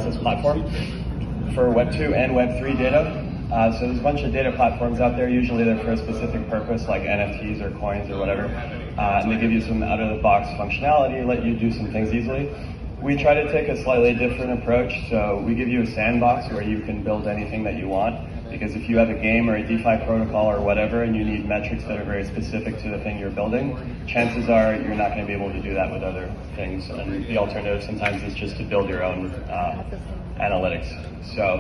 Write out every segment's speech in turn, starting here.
access platform for Web 2 and Web 3 data. So there's a bunch of data platforms out there. Usually they're for a specific purpose, like NFTs or coins or whatever. And they give you some out-of-the-box functionality, let you do some things easily. We try to take a slightly different approach. So we give you a sandbox where you can build anything that you want. Because if you have a game or a DeFi protocol or whatever, and you need metrics that are very specific to the thing you're building, chances are you're not going to be able to do that with other things. And the alternative sometimes is just to build your own analytics. So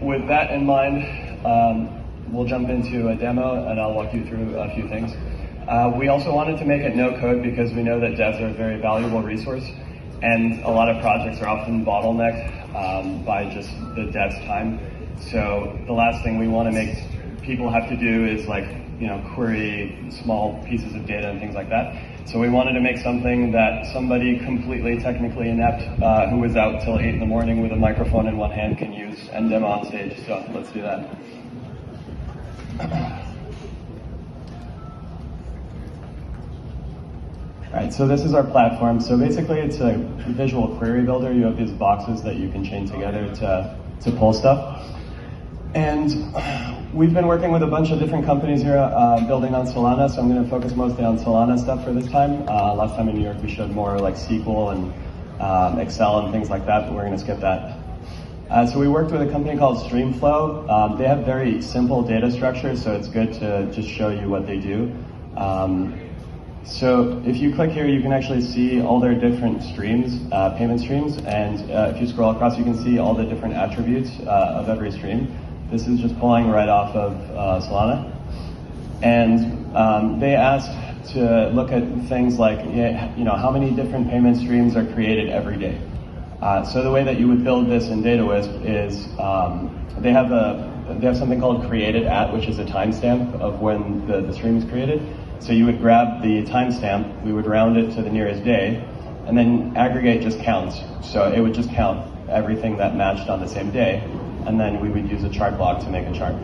with that in mind, we'll jump into a demo and I'll walk you through a few things. We also wanted to make it no code because we know that devs are a very valuable resource, and a lot of projects are often bottlenecked by just the dev's time. So the last thing we want to make people have to do is query small pieces of data and things like that. So we wanted to make something that somebody completely technically inept who was out till 8 in the morning with a microphone in one hand can use and demo on stage. So let's do that. All right, so this is our platform. So basically it's a visual query builder. You have these boxes that you can chain together to pull stuff. And we've been working with a bunch of different companies here building on Solana, so I'm going to focus mostly on Solana stuff for this time. Last time in New York we showed more like SQL and Excel and things like that, but we're going to skip that. So we worked with a company called Streamflow. They have very simple data structures, so it's good to just show you what they do. So if you click here, you can actually see all their different streams, payment streams, and if you scroll across, you can see all the different attributes of every stream. This is just pulling right off of Solana. And they asked to look at things like, how many different payment streams are created every day. So the way that you would build this in Datawisp is they have something called created at, which is a timestamp of when the stream is created. So you would grab the timestamp, we would round it to the nearest day, and then aggregate just counts. So it would just count everything that matched on the same day, and then we would use a chart block to make a chart.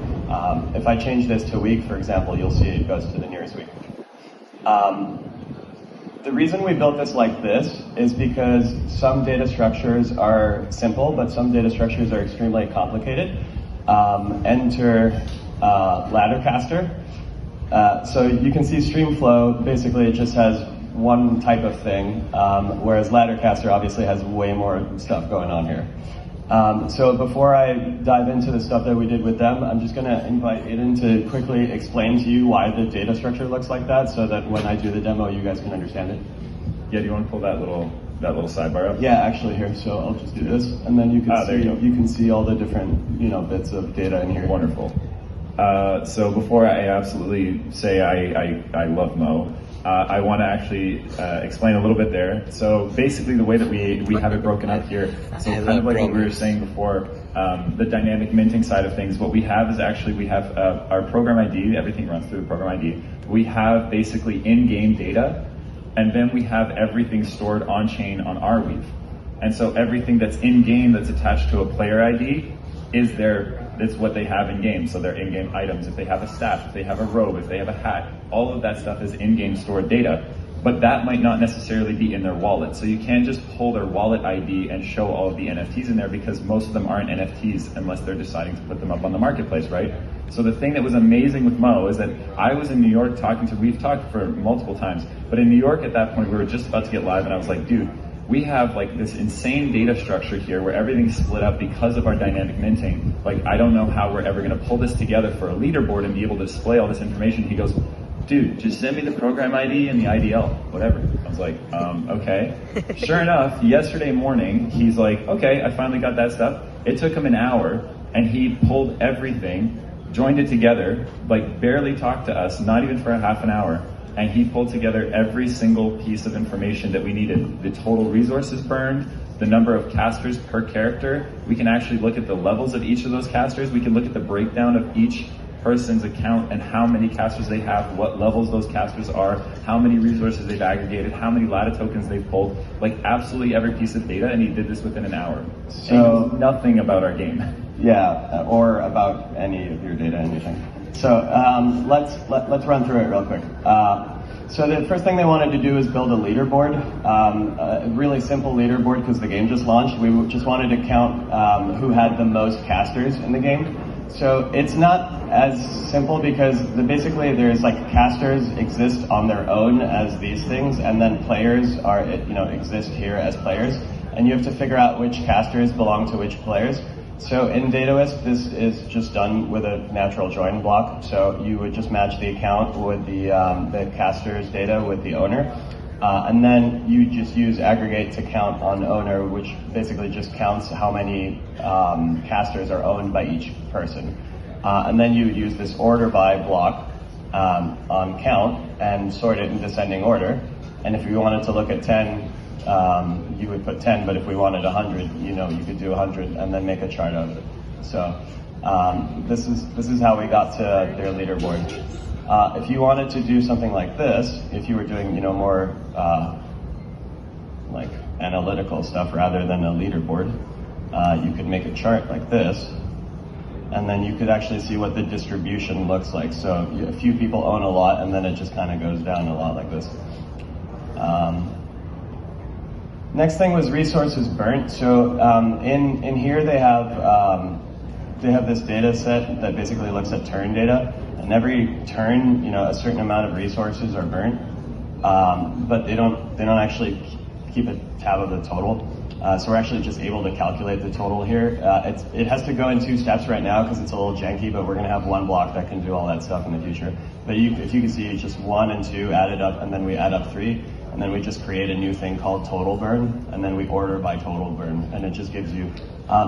If I change this to week, for example, you'll see it goes to the nearest week. The reason we built this like this is because some data structures are simple, but some data structures are extremely complicated. Enter Laddercaster. So you can see Streamflow, basically it just has one type of thing, whereas Laddercaster obviously has way more stuff going on here. So before I dive into the stuff that we did with them, I'm just going to invite Aiden to quickly explain to you why the data structure looks like that, so that when I do the demo, you guys can understand it. Yeah, do you want to pull that little sidebar up? Yeah, actually here. So I'll just do this, and then you can see all the different bits of data in here. Wonderful. So before I absolutely say I love Mo, I want to actually explain a little bit there. So basically the way that we have it broken up here, so kind of like what we were saying before, the dynamic minting side of things, what we have is actually we have our program ID, everything runs through the program ID. We have basically in-game data, and then we have everything stored on-chain on Arweave. And so everything that's in-game that's attached to a player ID is it's what they have in-game. So their in-game items, if they have a staff, if they have a robe, if they have a hat, all of that stuff is in-game stored data. But that might not necessarily be in their wallet. So you can't just pull their wallet ID and show all of the NFTs in there, because most of them aren't NFTs unless they're deciding to put them up on the marketplace, right? So the thing that was amazing with Mo is that I was in New York we've talked for multiple times, but in New York at that point we were just about to get live, and I was like, dude, we have like this insane data structure here where everything's split up because of our dynamic minting. Like, I don't know how we're ever gonna pull this together for a leaderboard and be able to display all this information. He goes, dude, just send me the program ID and the IDL, whatever. I was like, okay. Sure enough, yesterday morning, he's like, okay, I finally got that stuff. It took him an hour, and he pulled everything, joined it together, like barely talked to us, not even for a half an hour. And he pulled together every single piece of information that we needed. The total resources burned, the number of casters per character. We can actually look at the levels of each of those casters. We can look at the breakdown of each person's account and how many casters they have, what levels those casters are, how many resources they've aggregated, how many Ladder tokens they've pulled, like absolutely every piece of data, and he did this within an hour. So, and he knows nothing about our game. Yeah, or about any of your data, anything. So let's run through it real quick. So the first thing they wanted to do is build a leaderboard, a really simple leaderboard because the game just launched. We just wanted to count who had the most casters in the game. So it's not as simple because basically there's like casters exist on their own as these things, and then players are exist here as players, and you have to figure out which casters belong to which players. So in Datawisp, this is just done with a natural join block. So you would just match the account with the caster's data with the owner. And then you just use aggregate to count on owner, which basically just counts how many casters are owned by each person. And then you use this order by block on count and sort it in descending order. And if you wanted to look at 10, you would put 10, but if we wanted 100, you could do 100 and then make a chart out of it. So this is how we got to their leaderboard. If you wanted to do something like this, if you were doing more like analytical stuff rather than a leaderboard, you could make a chart like this, and then you could actually see what the distribution looks like. So a few people own a lot, and then it just kind of goes down a lot like this. Next thing was resources burnt. So in here they have this data set that basically looks at turn data, and every turn, a certain amount of resources are burnt, but they don't actually keep a tab of the total. So we're actually just able to calculate the total here. It has to go in 2 steps right now because it's a little janky, but we're going to have one block that can do all that stuff in the future. But if you can see, it's just 1 and 2 added up, and then we add up 3. And then we just create a new thing called total burn, and then we order by total burn, and it just gives you,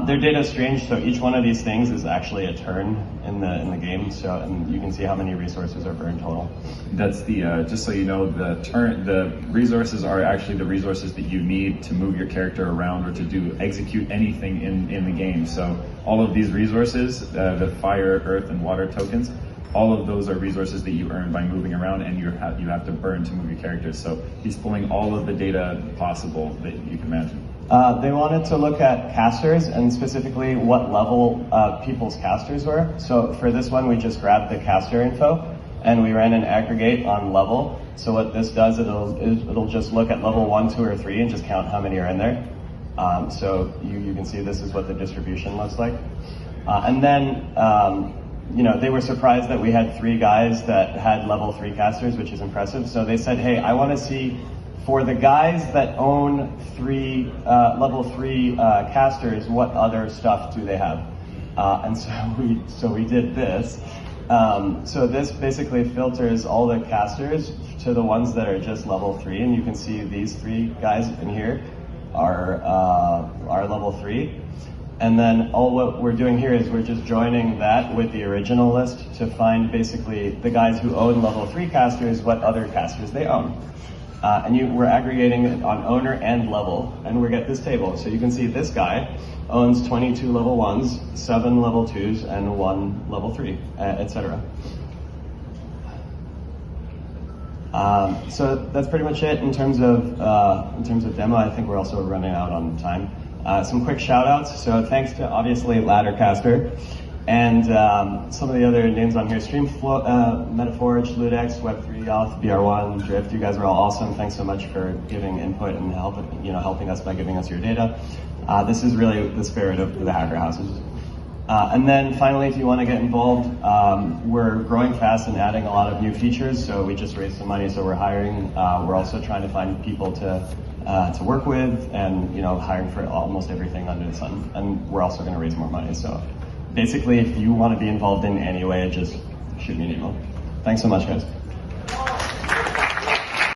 their data is strange, so each one of these things is actually a turn in the game, so and you can see how many resources are burned total. That's the, just so you know, the resources are actually the resources that you need to move your character around or to execute anything in the game. So all of these resources, the fire, earth, and water tokens, all of those are resources that you earn by moving around, and you have to burn to move your characters. So he's pulling all of the data possible that you can imagine. They wanted to look at casters and specifically what level people's casters were. So for this one, we just grabbed the caster info and we ran an aggregate on level. So what this does, it'll just look at level 1, 2, or 3 and just count how many are in there. So you can see this is what the distribution looks like. And then they were surprised that we had 3 guys that had level 3 casters, which is impressive. So they said, hey, I want to see for the guys that own level 3 casters, what other stuff do they have? And so we did this. So this basically filters all the casters to the ones that are just level 3, and you can see these 3 guys in here are level 3. And then all what we're doing here is we're just joining that with the original list to find basically the guys who own level 3 casters, what other casters they own. And we're aggregating it on owner and level, and we get this table. So you can see this guy owns 22 level 1s, 7 level 2s, and 1 level 3, etc. So that's pretty much it in terms of demo. I think we're also running out on time. Some quick shout outs. So thanks to obviously Laddercaster and some of the other names on here, Streamflow, Metaforge, Ludex, Web3, Auth, BR1, Drift. You guys are all awesome. Thanks so much for giving input and helping us by giving us your data. This is really the spirit of the hacker houses. And then finally, if you want to get involved, we're growing fast and adding a lot of new features. So we just raised some money, so we're hiring. We're also trying to find people to work with, and hiring for almost everything under the sun. And we're also going to raise more money. So basically, if you want to be involved in any way, just shoot me an email. Thanks so much, guys.